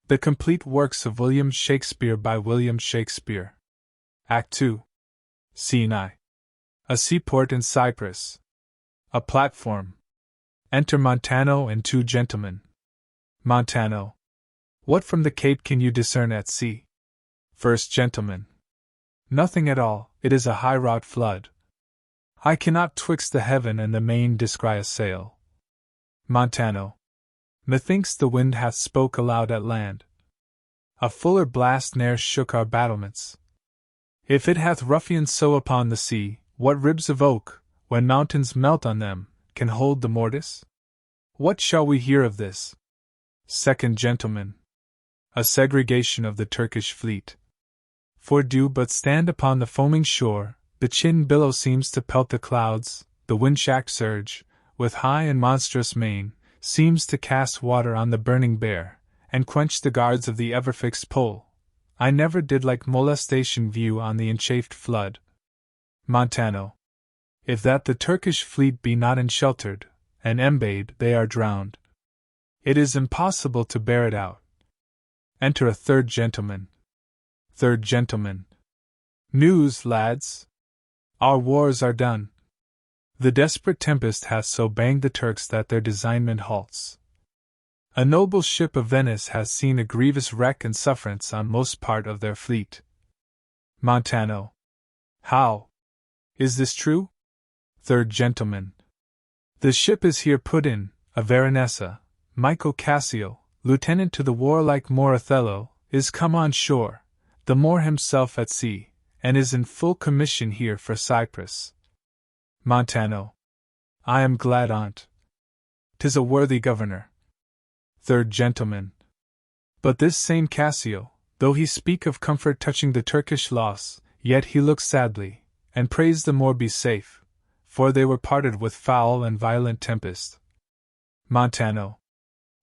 The Complete Works of William Shakespeare by William Shakespeare. Act 2. Scene I. A seaport in Cyprus. A platform. Enter Montano and two gentlemen. Montano. What from the Cape can you discern at sea? First Gentleman. Nothing at all, it is a high-wrought flood. I cannot twixt the heaven and the main descry a sail. Montano. Methinks the wind hath spoke aloud at land. A fuller blast ne'er shook our battlements. If it hath ruffianed so upon the sea, what ribs of oak, when mountains melt on them, can hold the mortise? What shall we hear of this? Second Gentleman. A segregation of the Turkish fleet. For do but stand upon the foaming shore, the chin billow seems to pelt the clouds, the wind-shacked surge, with high and monstrous mane, seems to cast water on the burning bear, and quench the guards of the ever-fixed pole. I never did like molestation view on the enchafed flood. Montano. If that the Turkish fleet be not ensheltered, and embade, they are drowned. It is impossible to bear it out. Enter a third gentleman. Third Gentleman. News, lads! Our wars are done. The desperate tempest hath so banged the Turks that their designment halts. A noble ship of Venice has seen a grievous wreck and sufferance on most part of their fleet. Montano. How? Is this true? Third Gentleman. The ship is here put in, a Veronessa. Michael Cassio, lieutenant to the warlike Moor Othello, is come on shore, the Moor himself at sea, and is in full commission here for Cyprus. Montano. I am glad on't. 'Tis a worthy governor. Third Gentleman. But this same Cassio, though he speak of comfort touching the Turkish loss, yet he looks sadly, and prays the Moor be safe, for they were parted with foul and violent tempest. Montano.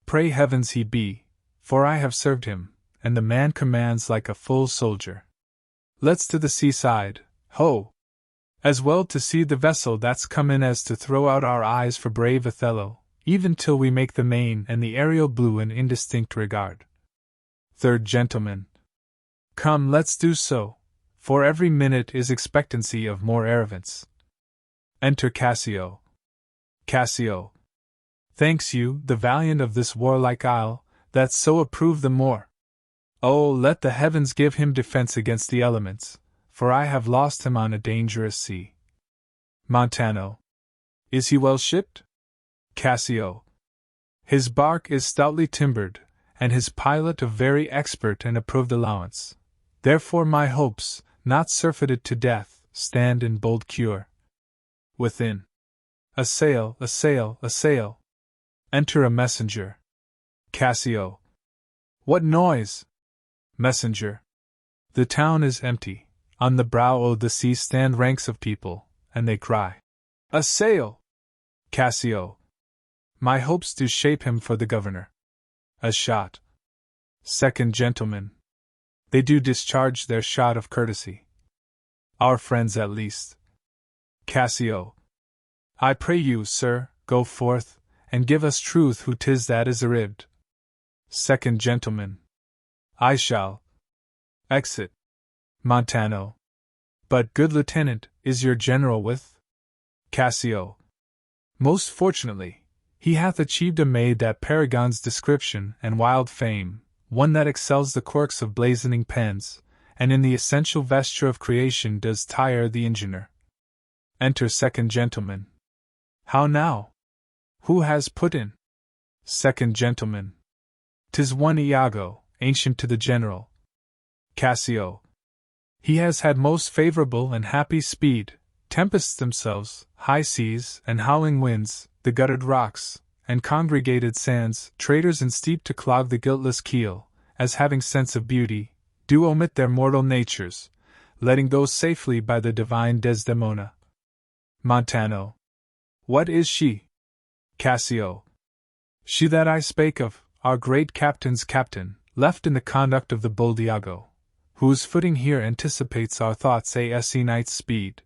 Pray heavens he be, for I have served him, and the man commands like a full soldier. Let's to the seaside, ho! As well to see the vessel that's come in as to throw out our eyes for brave Othello, even till we make the main and the aerial blue an indistinct regard. Third Gentleman. Come, let's do so, for every minute is expectancy of more events. Enter Cassio. Cassio. Thanks you, the valiant of this warlike isle, that so approve the Moor. Oh, let the heavens give him defense against the elements, for I have lost him on a dangerous sea. Montano. Is he well shipped? Cassio. His bark is stoutly timbered, and his pilot of very expert and approved allowance. Therefore my hopes, not surfeited to death, stand in bold cure. Within. A sail, a sail, a sail. Enter a messenger. Cassio. What noise? Messenger. The town is empty. On the brow o' the sea stand ranks of people, and they cry, a sail! Cassio. My hopes do shape him for the governor. A shot. Second Gentleman. They do discharge their shot of courtesy. Our friends at least. Cassio. I pray you, sir, go forth, and give us truth who 'tis that is arrived. Second Gentleman. I shall. Exit. Montano. But, good lieutenant, is your general with? Cassio. Most fortunately, he hath achieved a maid that paragon's description and wild fame, one that excels the quirks of blazoning pens, and in the essential vesture of creation does tire the engineer. Enter Second Gentleman. How now? Who has put in? Second Gentleman. 'Tis one Iago, ancient to the general. Cassio. He has had most favorable and happy speed, tempests themselves, high seas, and howling winds, the guttered rocks, and congregated sands, traders and steep to clog the guiltless keel, as having sense of beauty, do omit their mortal natures, letting go safely by the divine Desdemona. Montano. What is she? Cassio. She that I spake of, our great captain's captain, left in the conduct of the bold Iago, whose footing here anticipates our thoughts a night's speed.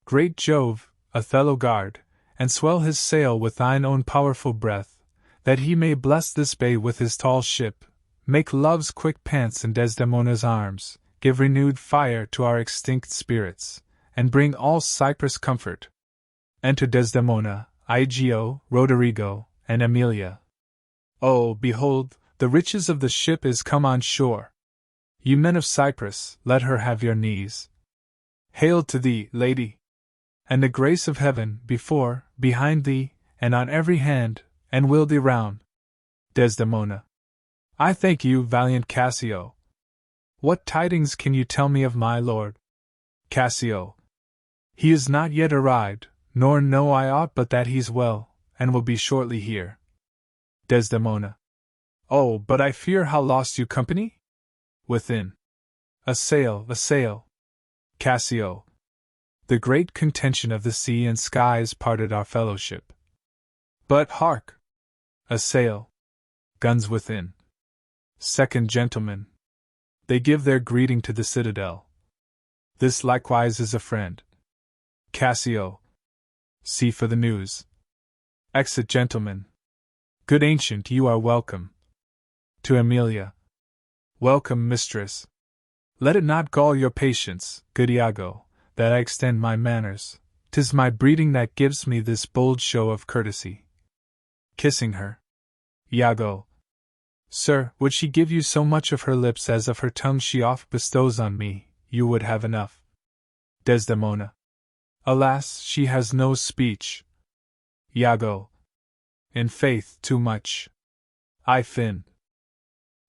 Great Jove, Othello guard, and swell his sail with thine own powerful breath, that he may bless this bay with his tall ship, make love's quick pants in Desdemona's arms, give renewed fire to our extinct spirits, and bring all Cyprus comfort. Enter Desdemona, Igio, Roderigo, and Emilia. Oh, behold, the riches of the ship is come on shore. You men of Cyprus, let her have your knees. Hail to thee, lady! And the grace of heaven, before, behind thee, and on every hand, and will thee round. Desdemona. I thank you, valiant Cassio. What tidings can you tell me of my lord? Cassio. He is not yet arrived, nor know I aught but that he's well, and will be shortly here. Desdemona. Oh, but I fear how lost you company? Within. A sail, a sail. Cassio. The great contention of the sea and skies parted our fellowship. But hark! A sail. Guns within. Second gentleman. They give their greeting to the citadel. This likewise is a friend. Cassio. See for the news. Exit gentlemen. Good ancient, you are welcome. To Emilia. Welcome, mistress. Let it not gall your patience, good Iago, that I extend my manners. 'Tis my breeding that gives me this bold show of courtesy. Kissing her. Iago. Sir, would she give you so much of her lips as of her tongue she oft bestows on me, you would have enough. Desdemona. Alas, she has no speech. Iago. In faith, too much. I fin.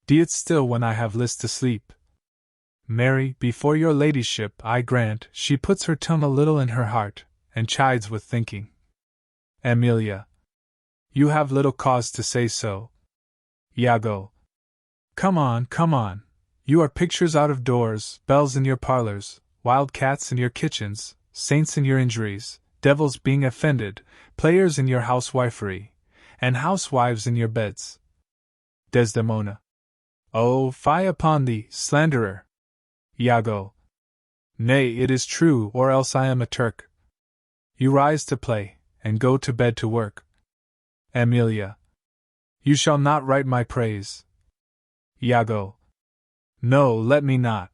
De't still when I have list to sleep. Marry, before your ladyship, I grant, she puts her tongue a little in her heart, and chides with thinking. Emilia. You have little cause to say so. Iago. Come on, you are pictures out of doors, bells in your parlors, wild cats in your kitchens, saints in your injuries, devils being offended, players in your housewifery, and housewives in your beds. Desdemona. Oh, fie upon thee, slanderer! Iago. Nay, it is true, or else I am a Turk. You rise to play, and go to bed to work. Emilia. You shall not write my praise. Iago. No, let me not.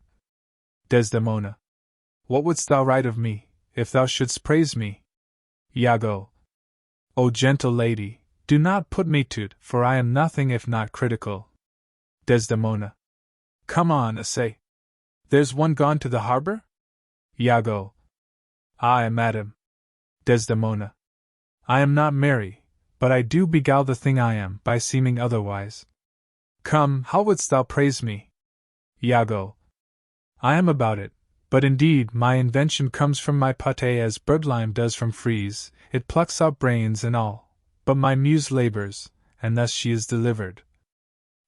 Desdemona. What wouldst thou write of me, if thou shouldst praise me? Iago. O gentle lady, do not put me to't, for I am nothing if not critical. Desdemona. Come on, essay. There's one gone to the harbor? Iago. Ay, madam. Desdemona. I am not merry, but I do beguile the thing I am by seeming otherwise. Come, how wouldst thou praise me? Iago. I am about it, but indeed my invention comes from my pate as birdlime does from frieze, it plucks out brains and all, but my muse labors, and thus she is delivered.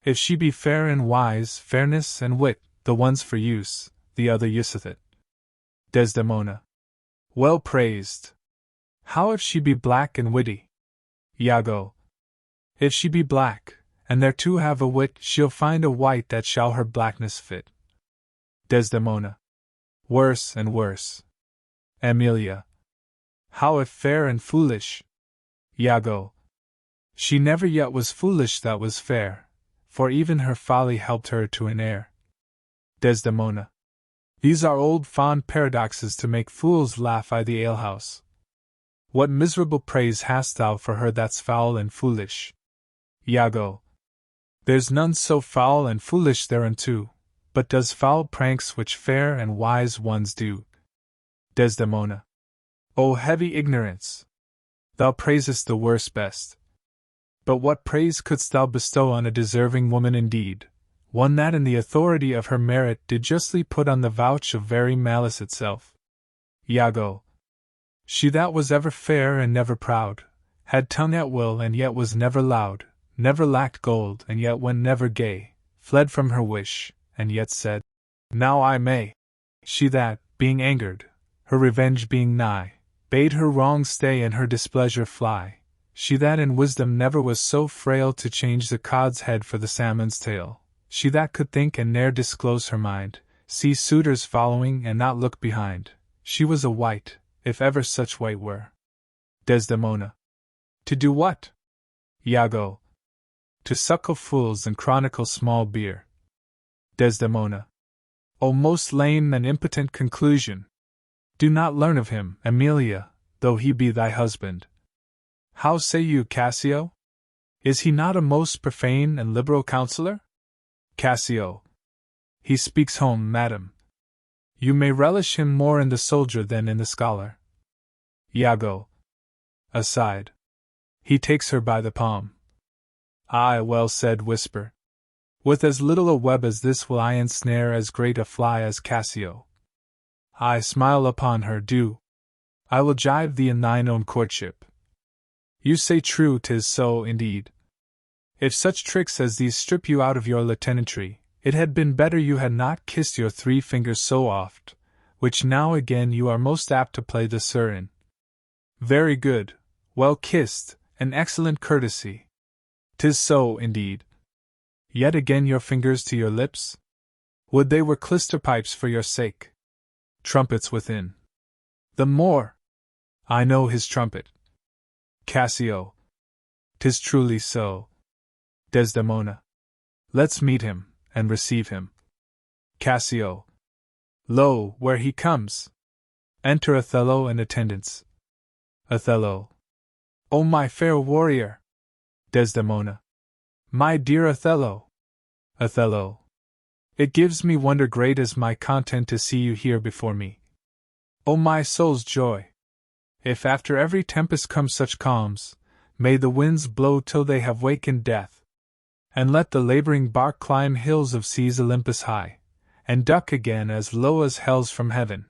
If she be fair and wise, fairness and wit, the one's for use, the other useth it. Desdemona. Well praised. How if she be black and witty? Iago. If she be black, and there two have a wit, she'll find a white that shall her blackness fit. Desdemona. Worse and worse. Emilia. How if fair and foolish? Iago. She never yet was foolish that was fair, for even her folly helped her to an heir. Desdemona. These are old fond paradoxes to make fools laugh I the alehouse. What miserable praise hast thou for her that's foul and foolish? Iago. There's none so foul and foolish thereunto, but does foul pranks which fair and wise ones do. Desdemona. O heavy ignorance! Thou praisest the worse best. But what praise couldst thou bestow on a deserving woman indeed, one that in the authority of her merit did justly put on the vouch of very malice itself? Iago. She that was ever fair and never proud, had tongue at will and yet was never loud, never lacked gold and yet went never gay, fled from her wish, and yet said, Now I may. She that, being angered, her revenge being nigh, bade her wrong stay and her displeasure fly. She that in wisdom never was so frail to change the cod's head for the salmon's tail. She that could think and ne'er disclose her mind, see suitors following and not look behind. She was a wight, if ever such wight were. Desdemona. To do what? Iago. to suckle fools and chronicle small beer. Desdemona. O most lame and impotent conclusion! Do not learn of him, Emilia, though he be thy husband. How say you, Cassio? Is he not a most profane and liberal counselor? Cassio. He speaks home, madam. You may relish him more in the soldier than in the scholar. Iago. Aside. He takes her by the palm. Ay, well said, whisper. With as little a web as this will I ensnare as great a fly as Cassio. I smile upon her, do. I will jibe thee in thine own courtship. You say true, 'tis so, indeed. If such tricks as these strip you out of your lieutenantry, it had been better you had not kissed your 3 fingers so oft, which now again you are most apt to play the sir in. Very good, well kissed, an excellent courtesy. 'Tis so, indeed. Yet again your fingers to your lips? Would they were clyster pipes for your sake. Trumpets within. The Moor! I know his trumpet. Cassio. 'Tis truly so. Desdemona. Let's meet him, and receive him. Cassio. Lo, where he comes! Enter Othello and attendants. Othello. O my fair warrior! Desdemona. My dear Othello! Othello. It gives me wonder great as my content to see you here before me. O my soul's joy! If after every tempest come such calms, may the winds blow till they have wakened death, and let the laboring bark climb hills of seas Olympus high, and duck again as low as hells from heaven.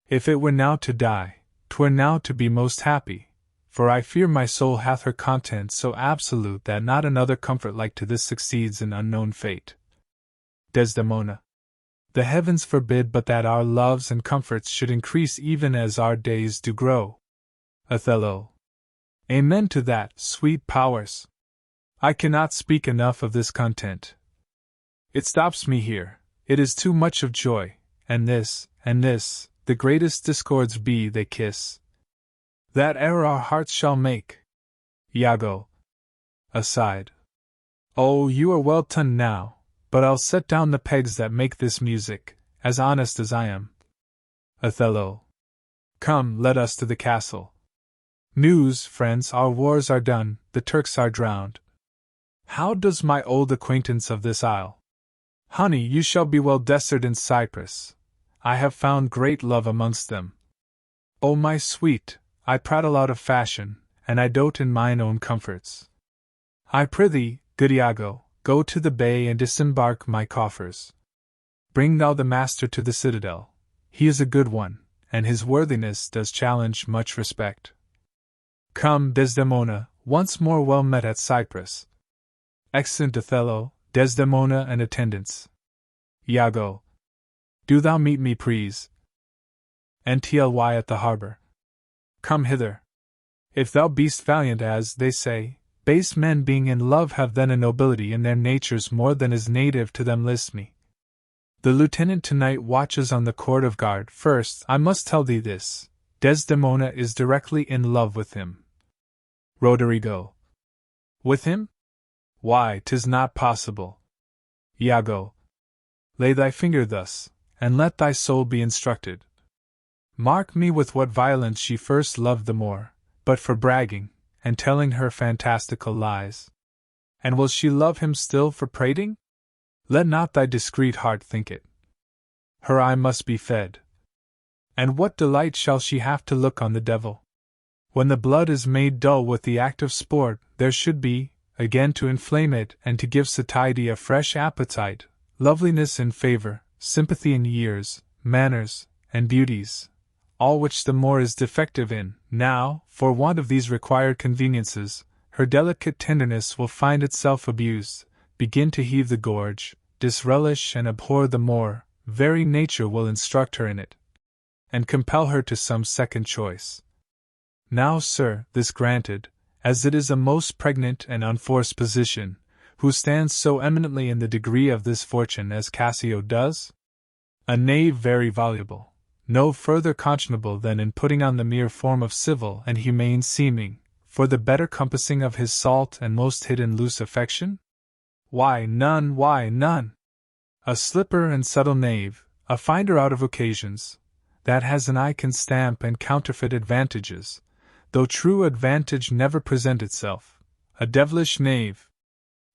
If it were now to die, 'twere now to be most happy, for I fear my soul hath her content so absolute that not another comfort like to this succeeds in unknown fate. Desdemona. The heavens forbid but that our loves and comforts should increase even as our days do grow. Othello. Amen to that, sweet powers! I cannot speak enough of this content. It stops me here, it is too much of joy, and this, the greatest discords be they kiss. That e'er our hearts shall make. Iago. Aside. Oh, you are well tuned now, but I'll set down the pegs that make this music, as honest as I am. Othello. Come, let us to the castle. News, friends, our wars are done, the Turks are drowned. How does my old acquaintance of this isle? Honey, you shall be well destered in Cyprus. I have found great love amongst them. O my sweet, I prattle out of fashion, and I dote in mine own comforts. I prithee, good Iago, go to the bay and disembark my coffers. Bring thou the master to the citadel. He is a good one, and his worthiness does challenge much respect. Come, Desdemona, once more well met at Cyprus. Excellent Othello, Desdemona and attendants. Iago. Do thou meet me, please. NTLY at the harbor. Come hither. If thou be'st valiant, as they say, base men being in love have then a nobility in their natures more than is native to them. List me. The lieutenant tonight watches on the court of guard. First, I must tell thee this, Desdemona is directly in love with him. Roderigo. With him? Why, 'tis not possible. Iago. Lay thy finger thus, and let thy soul be instructed. Mark me with what violence she first loved the Moor, but for bragging, and telling her fantastical lies. And will she love him still for prating? Let not thy discreet heart think it. Her eye must be fed. And what delight shall she have to look on the devil? When the blood is made dull with the act of sport, there should be, again to inflame it and to give satiety a fresh appetite, loveliness in favor, sympathy in years, manners, and beauties, all which the Moor is defective in. Now, for want of these required conveniences, her delicate tenderness will find itself abused, begin to heave the gorge, disrelish and abhor the Moor, very nature will instruct her in it, and compel her to some second choice. Now, sir, this granted, as it is a most pregnant and unforced position, who stands so eminently in the degree of this fortune as Cassio does? A knave very voluble, no further conscionable than in putting on the mere form of civil and humane seeming, for the better compassing of his salt and most hidden loose affection? Why, none. A slipper and subtle knave, a finder out of occasions, that has an eye can stamp and counterfeit advantages, though true advantage never present itself, a devilish knave.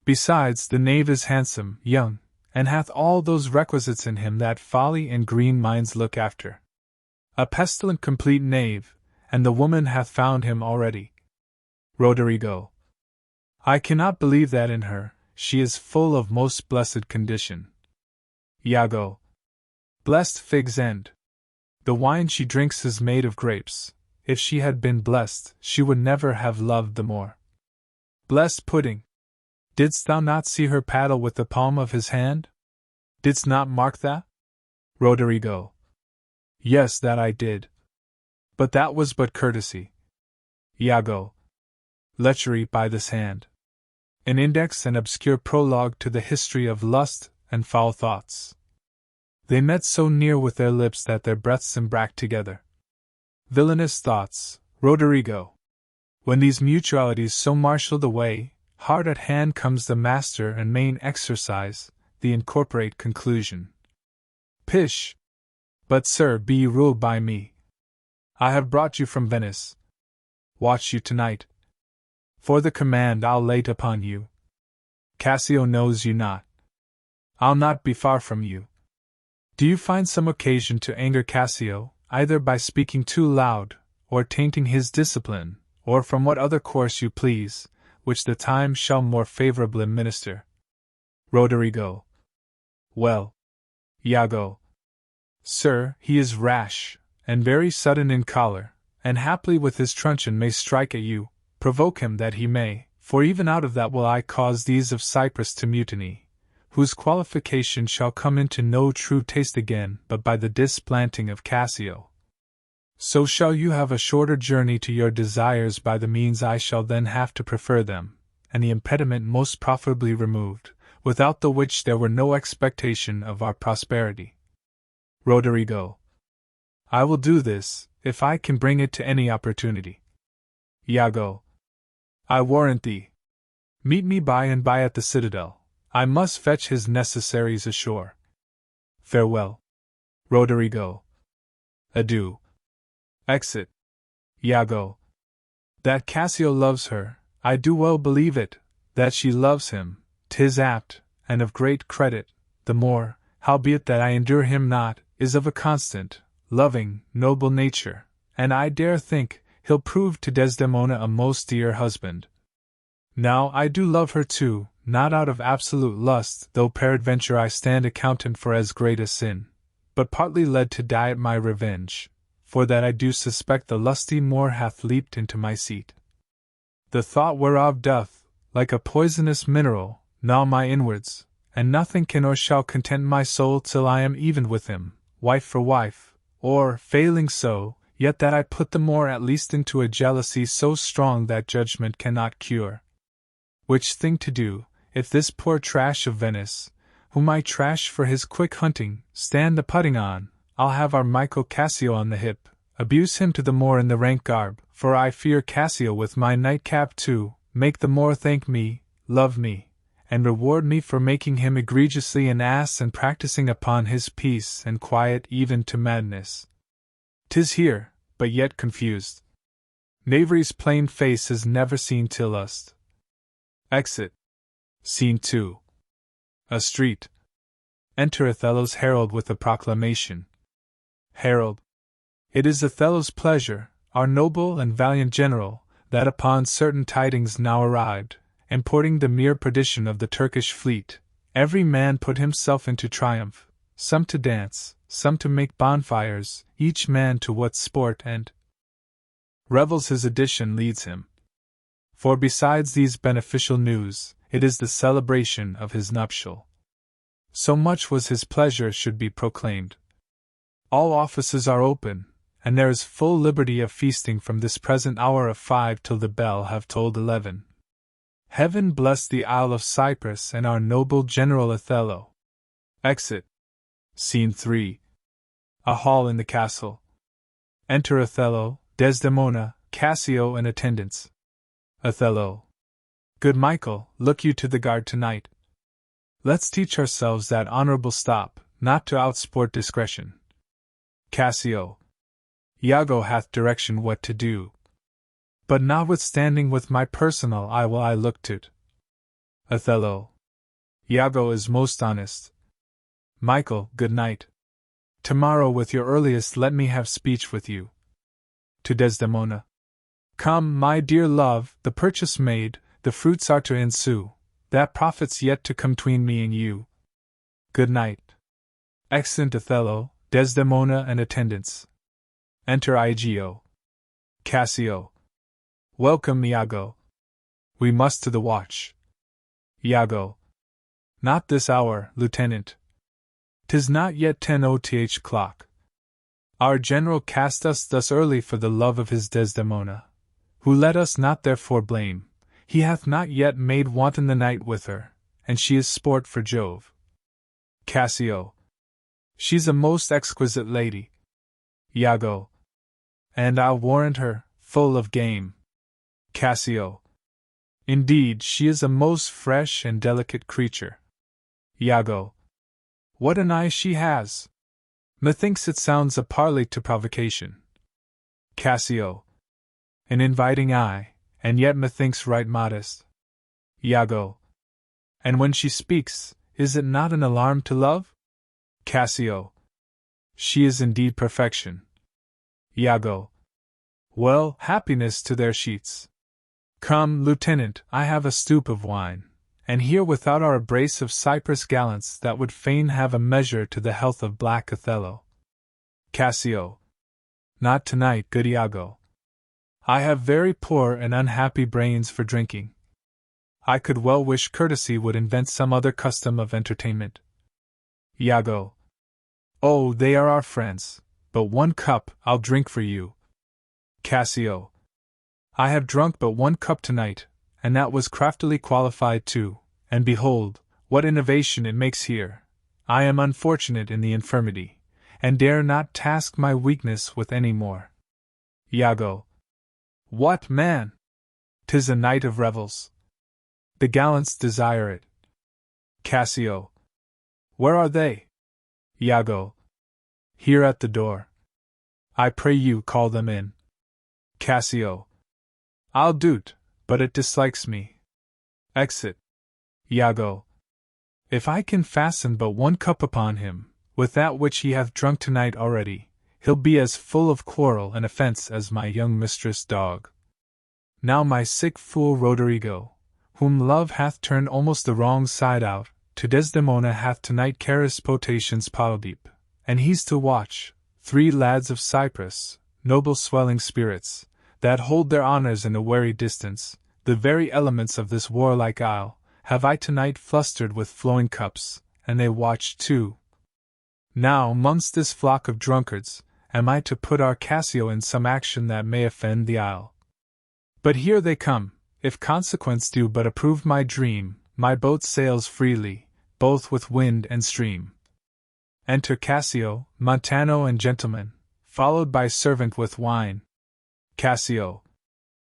Besides, the knave is handsome, young, and hath all those requisites in him that folly and green minds look after. A pestilent complete knave, and the woman hath found him already. Roderigo. I cannot believe that in her, she is full of most blessed condition. Iago. Blessed fig's end. The wine she drinks is made of grapes. If she had been blessed, she would never have loved the more. Blessed pudding. Didst thou not see her paddle with the palm of his hand? Didst not mark that? Roderigo. Yes, that I did. But that was but courtesy. Iago. Lechery by this hand. An index and obscure prologue to the history of lust and foul thoughts. They met so near with their lips that their breaths embracked together. Villainous thoughts, Roderigo. When these mutualities so marshal the way, hard at hand comes the master and main exercise, the incorporate conclusion. Pish! But, sir, be ye ruled by me. I have brought you from Venice. Watch you tonight. For the command I'll lay upon you. Cassio knows you not. I'll not be far from you. Do you find some occasion to anger Cassio, either by speaking too loud, or tainting his discipline, or from what other course you please, which the time shall more favorably minister? Roderigo. Well, Iago. Sir, he is rash, and very sudden in choler, and haply with his truncheon may strike at you, provoke him that he may, for even out of that will I cause these of Cyprus to mutiny, whose qualification shall come into no true taste again but by the displanting of Cassio. So shall you have a shorter journey to your desires by the means I shall then have to prefer them, and the impediment most profitably removed, without the which there were no expectation of our prosperity. Roderigo. I will do this, if I can bring it to any opportunity. Iago. I warrant thee. Meet me by and by at the citadel. I must fetch his necessaries ashore. Farewell. Roderigo. Adieu. Exit. Iago. That Cassio loves her, I do well believe it. That she loves him, 'tis apt, and of great credit, the more, howbeit that I endure him not, is of a constant, loving, noble nature, and I dare think he'll prove to Desdemona a most dear husband. Now I do love her too, not out of absolute lust, though peradventure I stand accountant for as great a sin, but partly led to die at my revenge, for that I do suspect the lusty Moor hath leaped into my seat. The thought whereof doth, like a poisonous mineral, gnaw my inwards, and nothing can or shall content my soul till I am even with him, wife for wife, or, failing so, yet that I put the Moor at least into a jealousy so strong that judgment cannot cure. Which thing to do, if this poor trash of Venice, whom I trash for his quick hunting, stand the putting on, I'll have our Michael Cassio on the hip, abuse him to the Moor in the rank garb, for I fear Cassio with my nightcap too, make the Moor thank me, love me, and reward me for making him egregiously an ass and practicing upon his peace and quiet even to madness. 'Tis here, but yet confused. Knavery's plain face is never seen till lust. Exit. Scene 2. A street. Enter Othello's herald with a proclamation. Herald. It is Othello's pleasure, our noble and valiant general, that upon certain tidings now arrived, importing the mere perdition of the Turkish fleet, every man put himself into triumph, some to dance, some to make bonfires, each man to what sport and revels his edition leads him. For besides these beneficial news, it is the celebration of his nuptial. So much was his pleasure should be proclaimed. All offices are open, and there is full liberty of feasting from this present hour of 5 till the bell have tolled 11. Heaven bless the Isle of Cyprus and our noble General Othello. Exit. Scene 3. A hall in the castle. Enter Othello, Desdemona, Cassio and attendants. Othello. Good Michael, look you to the guard tonight. Let's teach ourselves that honorable stop, not to outsport discretion. Cassio. Iago hath direction what to do. But notwithstanding with my personal eye will I look to't. Othello. Iago is most honest. Michael, good night. Tomorrow with your earliest let me have speech with you. To Desdemona. Come, my dear love, the purchase made, the fruits are to ensue, that profit's yet to come 'tween me and you. Good night. Exeunt Othello, Desdemona and attendants. Enter Igio. Cassio. Welcome, Iago. We must to the watch. Iago. Not this hour, Lieutenant. 'Tis not yet 10 o'clock. Our general cast us thus early for the love of his Desdemona, who let us not therefore blame. He hath not yet made wanton the night with her, and she is sport for Jove. Cassio. She's a most exquisite lady. Iago. And I'll warrant her, full of game. Cassio. Indeed, she is a most fresh and delicate creature. Iago. What an eye she has! Methinks it sounds a parley to provocation. Cassio. An inviting eye, and yet methinks right modest. Iago. And when she speaks, is it not an alarm to love? Cassio. She is indeed perfection. Iago. Well, happiness to their sheets. Come, Lieutenant, I have a stoup of wine, and here without are a brace of Cyprus gallants that would fain have a measure to the health of black Othello. Cassio. Not tonight, good Iago. I have very poor and unhappy brains for drinking. I could well wish courtesy would invent some other custom of entertainment. Iago. Oh, they are our friends, but 1 cup I'll drink for you. Cassio. I have drunk but 1 cup tonight, and that was craftily qualified too, and behold, what innovation it makes here. I am unfortunate in the infirmity, and dare not task my weakness with any more. Iago. What, man? 'Tis a night of revels. The gallants desire it. Cassio. Where are they? Iago. Here at the door. I pray you call them in. Cassio. I'll do't, but it dislikes me. Exit. Iago. If I can fasten but 1 cup upon him, with that which he hath drunk tonight already, he'll be as full of quarrel and offence as my young mistress' dog. Now my sick fool Roderigo, whom love hath turned almost the wrong side out, to Desdemona hath tonight carried potations deep, and he's to watch 3 lads of Cyprus, noble swelling spirits, that hold their honours in a wary distance, the very elements of this warlike isle, have I tonight flustered with flowing cups, and they watch too. Now, mongst this flock of drunkards, am I to put our Cassio in some action that may offend the isle. But here they come, if consequence do but approve my dream, my boat sails freely, both with wind and stream. Enter Cassio, Montano and gentleman, followed by servant with wine. Cassio.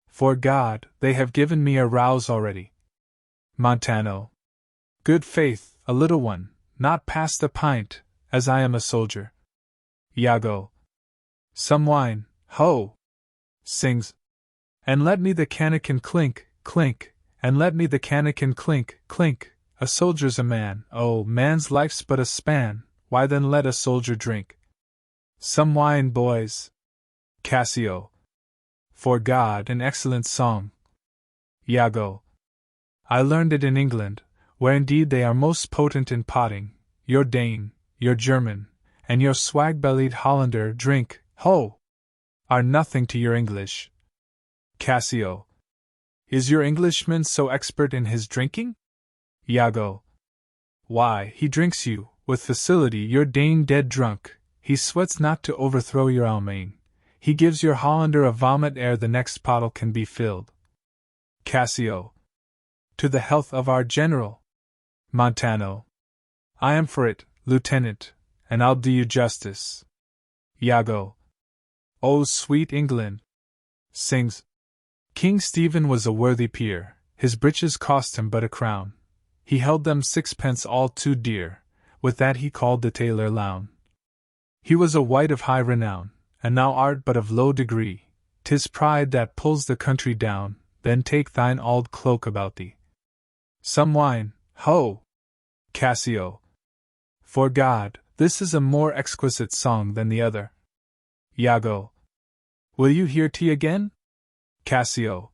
For God, they have given me a rouse already. Montano. Good faith, a little one, not past a pint, as I am a soldier. Iago. Some wine, ho! Sings. And let me the cannikin clink, clink, and let me the cannikin clink, clink. A soldier's a man, oh, man's life's but a span, why then let a soldier drink. Some wine, boys. Cassio. For God, an excellent song. Iago. I learned it in England, where indeed they are most potent in potting. Your Dane, your German, and your swag-bellied Hollander drink, ho! Are nothing to your English. Cassio. Is your Englishman so expert in his drinking? Iago. Why, he drinks you, with facility, your Dane dead drunk, he sweats not to overthrow your Almain. He gives your Hollander a vomit ere the next bottle can be filled. Cassio. To the health of our general. Montano. I am for it, Lieutenant, and I'll do you justice. Iago. O sweet England! Sings. King Stephen was a worthy peer, his breeches cost him but a crown. He held them sixpence all too dear, with that he called the tailor lown. He was a wight of high renown, and thou art but of low degree, 'tis pride that pulls the country down, then take thine auld cloak about thee. Some wine, ho! Cassio. For God, this is a more exquisite song than the other. Iago. Will you hear tea again? Cassio.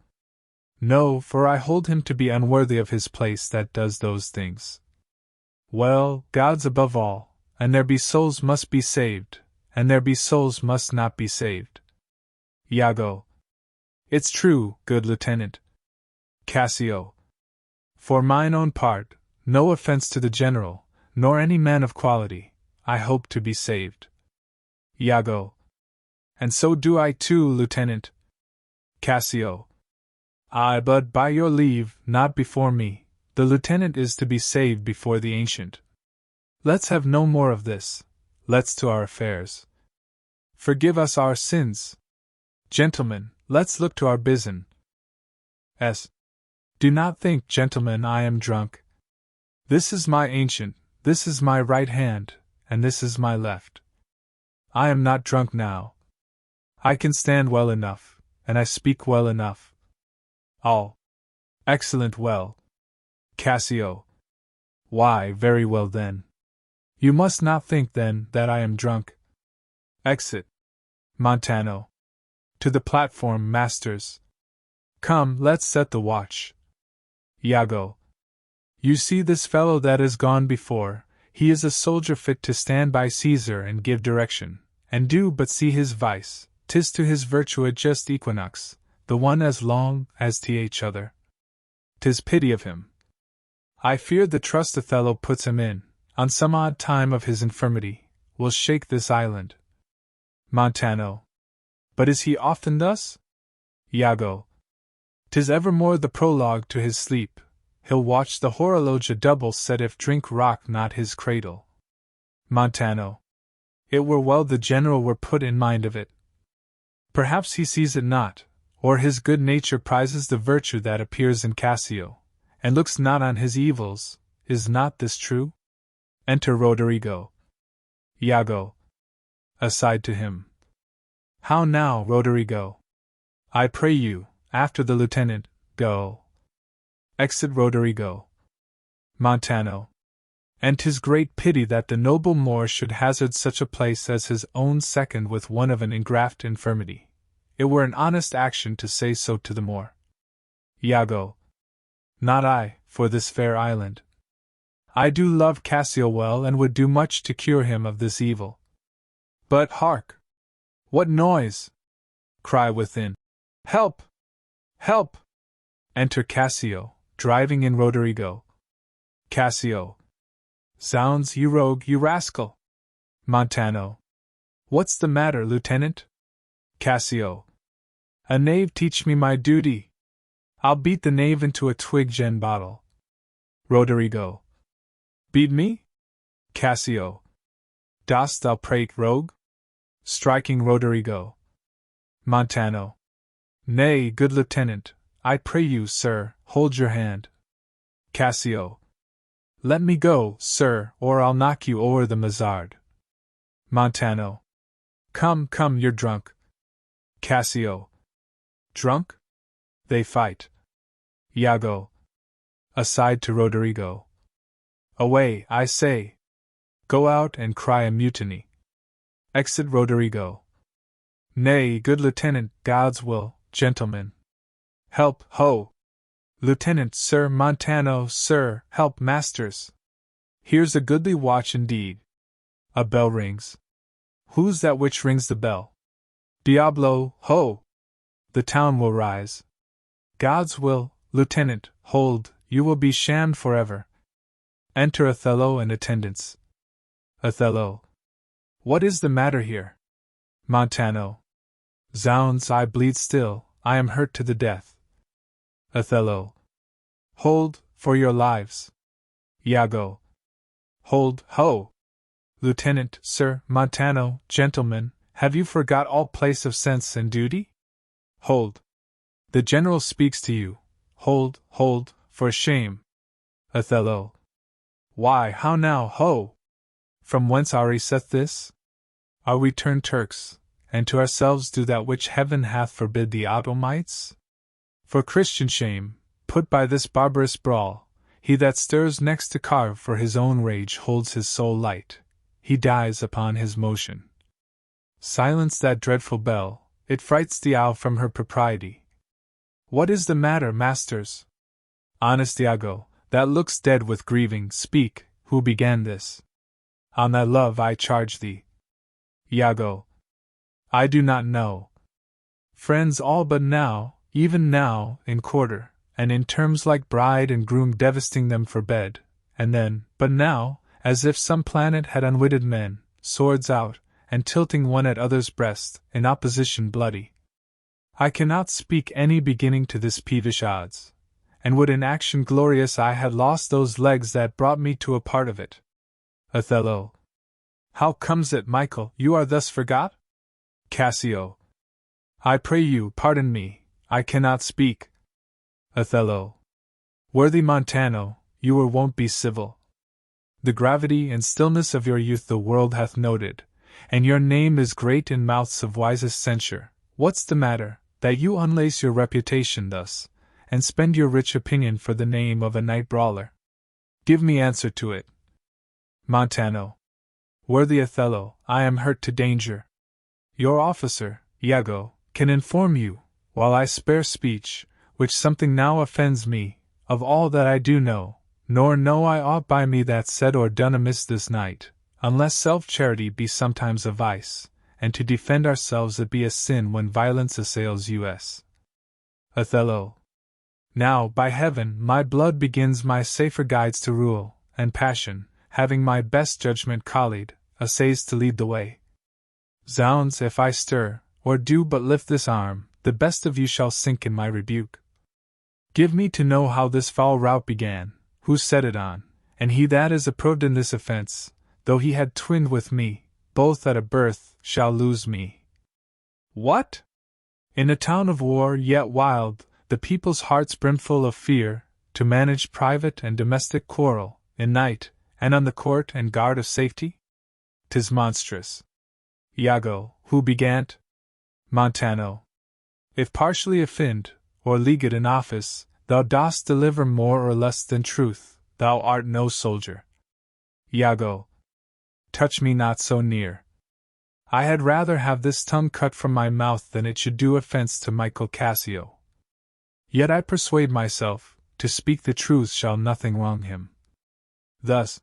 No, for I hold him to be unworthy of his place that does those things. Well, God's above all, and there be souls must be saved, and there be souls must not be saved. Iago. It's true, good lieutenant. Cassio. For mine own part, no offense to the general, nor any man of quality, I hope to be saved. Iago. And so do I too, lieutenant. Cassio. Aye, but by your leave, not before me, the lieutenant is to be saved before the ancient. Let's have no more of this, let's to our affairs. Forgive us our sins. Gentlemen, let's look to our business. Do not think, gentlemen, I am drunk. This is my ancient, this is my right hand, and this is my left. I am not drunk now. I can stand well enough, and I speak well enough. All. Excellent well. Cassio. Why, very well then. You must not think then that I am drunk. Exit. Montano. To the platform, masters. Come, let's set the watch. Iago. You see this fellow that is gone before, he is a soldier fit to stand by Caesar and give direction, and do but see his vice, 'tis to his virtue a just equinox, the one as long as th other. 'Tis pity of him. I fear the trust Othello puts him in, on some odd time of his infirmity, will shake this island. Montano. But is he often thus? Iago. 'Tis evermore the prologue to his sleep. He'll watch the horologe a double set if drink rock not his cradle. Montano. It were well the general were put in mind of it. Perhaps he sees it not, or his good nature prizes the virtue that appears in Cassio, and looks not on his evils. Is not this true? Enter Roderigo. Iago. Aside to him. How now, Roderigo? I pray you, after the lieutenant, go. Exit Roderigo. Montano. And 'tis great pity that the noble Moor should hazard such a place as his own second with one of an ingraft infirmity. It were an honest action to say so to the Moor. Iago. Not I, for this fair island. I do love Cassio well and would do much to cure him of this evil. But hark! What noise? Cry within. Help! Help! Enter Cassio, driving in Roderigo. Cassio. Zounds, you rogue, you rascal! Montano. What's the matter, lieutenant? Cassio. A knave teach me my duty. I'll beat the knave into a twig gin bottle. Roderigo. Beat me? Cassio. Dost thou prate, rogue? Striking Roderigo. Montano. Nay, good lieutenant, I pray you, sir, hold your hand. Cassio. Let me go, sir, or I'll knock you o'er the mazzard. Montano. Come, come, you're drunk. Cassio. Drunk? They fight. Iago. Aside to Roderigo. Away, I say. Go out and cry a mutiny. Exit Roderigo. Nay, good lieutenant, God's will, gentlemen. Help, ho! Lieutenant, sir, Montano, sir, help, masters. Here's a goodly watch indeed. A bell rings. Who's that which rings the bell? Diablo, ho! The town will rise. God's will, lieutenant, hold, you will be shammed forever. Enter Othello and attendants. Othello. What is the matter here? Montano. Zounds, I bleed still, I am hurt to the death. Othello. Hold, for your lives. Iago. Hold, ho! Lieutenant, sir, Montano, gentlemen, have you forgot all place of sense and duty? Hold. The general speaks to you. Hold, hold, for shame. Othello. Why, how now, ho! From whence saith this? Are we turned Turks, and to ourselves do that which heaven hath forbid the Ottomites? For Christian shame, put by this barbarous brawl, he that stirs next to carve for his own rage holds his soul light, he dies upon his motion. Silence that dreadful bell, it frights the owl from her propriety. What is the matter, masters? Honest Iago, that looks dead with grieving, speak, who began this? On thy love I charge thee. Iago. I do not know. Friends all but now, even now, in quarter, and in terms like bride and groom devastating them for bed, and then, but now, as if some planet had unwitted men, swords out, and tilting one at other's breast, in opposition bloody. I cannot speak any beginning to this peevish odds, and would in action glorious I had lost those legs that brought me to a part of it. Othello. How comes it, Michael, you are thus forgot? Cassio. I pray you, pardon me, I cannot speak. Othello. Worthy Montano, you won't be civil. The gravity and stillness of your youth the world hath noted, and your name is great in mouths of wisest censure. What's the matter, that you unlace your reputation thus, and spend your rich opinion for the name of a night brawler? Give me answer to it. Montano. Worthy Othello, I am hurt to danger. Your officer, Iago, can inform you, while I spare speech, which something now offends me, of all that I do know, nor know I aught by me that's said or done amiss this night, unless self-charity be sometimes a vice, and to defend ourselves it be a sin when violence assails us. Othello. Now, by heaven, my blood begins my safer guides to rule, and passion, having my best judgment collied, essays to lead the way. Zounds, if I stir, or do but lift this arm, the best of you shall sink in my rebuke. Give me to know how this foul rout began, who set it on, and he that is approved in this offence, though he had twinned with me, both at a birth, shall lose me. What? In a town of war yet wild, the people's hearts brimful of fear, to manage private and domestic quarrel, in night, and on the court and guard of safety? 'Tis monstrous. Iago, who began't? Montano. If partially offend, or leagued in office, thou dost deliver more or less than truth, thou art no soldier. Iago. Touch me not so near. I had rather have this tongue cut from my mouth than it should do offence to Michael Cassio. Yet I persuade myself, to speak the truth shall nothing wrong him. Thus,